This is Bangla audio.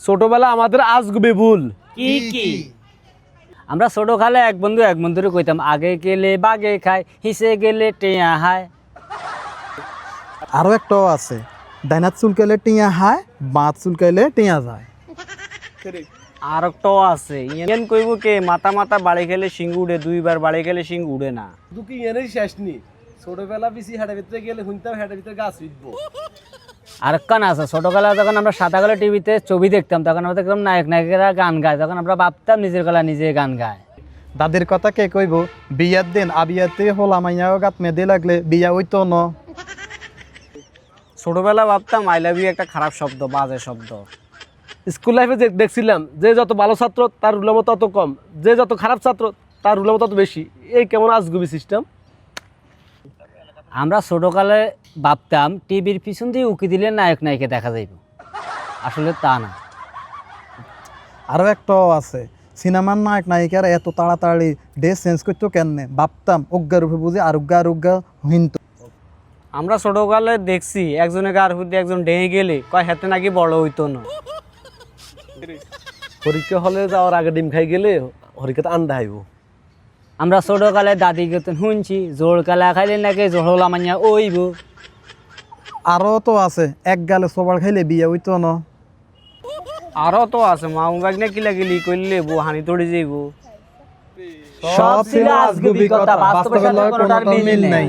ছোটবেলা আমাদের আজগুবি ভুল কি কি আমরা ছোট কালে এক বন্ধুরে কইতাম আগে গেলে বাগে খায় হিসে গেলে টেয়া হায়। আরো একটাও আছে, ডাইনাত চুলকাইলে টিয়া হায়, বাঁত চুলকাইলে টিয়া যায়। আর একটাও আছে ইয়েন কইব কে মাথা মাথা বাড়ি খেলে সিং উড়ে, দুইবার বাড়ি খেলে সিং উড়ে না। দুকি এনে শেষ নি ছোটবেলা বেশি হেঁটে ভিতরে গেলে শুনতাম হেঁটে ভিতরে গাছ উঠবো। আরেকখান আছে ছোটবেলা যখন আমরা সাদাকালে টিভিতে ছবি দেখতাম তখন আমরা দেখতাম নায়ক নায়িকারা গান গায়, তখন আমরা ভাবতাম নিজের গলা নিজে গান গায়। দাদির কথা কে কইব, বিয়ার দিন আবিয়াতে হলা মাইয়াও গাত মেদে লাগলে বিয়া হইতো ন। ছোটবেলা ভাবতাম আই লাভ ইউ একটা খারাপ শব্দ, বাজে শব্দ। স্কুল লাইফে দেখছিলাম যে যত ভালো ছাত্র তার রুলামো তত কম, যে যত খারাপ ছাত্র তার রুলামো তত বেশি। এই কেমন আজগুবি সিস্টেম। আমরা ছোটকালে ভাবতাম টিভির পিছন দিয়ে উকি দিলে নায়ক নায়িকা দেখা যাইব, আসলে তা না। আরো একটাও আছে, সিনেমার নায়ক নায়িকারা এত তাড়াতাড়ি ড্রেস চেঞ্জ করতো কেন, ভাবতাম অজ্ঞা রূপে বুঝে আরোগ্যা হিন্ত। আমরা ছোটকালে দেখছি একজনের গার হুদ্দে একজন ডেঙে গেলে কয় হাতে নাকি বড় হইতো না। পরীক্ষা হলে যাওয়ার আগে ডিম খাই গেলে হরিকাতে আন্ডা খাইব। আমরা ছোটকালে দাদি গেতেন শুনছি জোর কালা খাইলে নাকি জোহলা মাইয়া ওইব। আরো তো আছে, এক গালে সবার খাইলে বিয়া হইতো ন। আরো তো আছে মামু বাগনে কিলাকিলি করলে বউ হানি তড়ি যাইব। সব ছিল আজগুবি কথা, বাস্তবের লগে কোনোটার মিল নাই।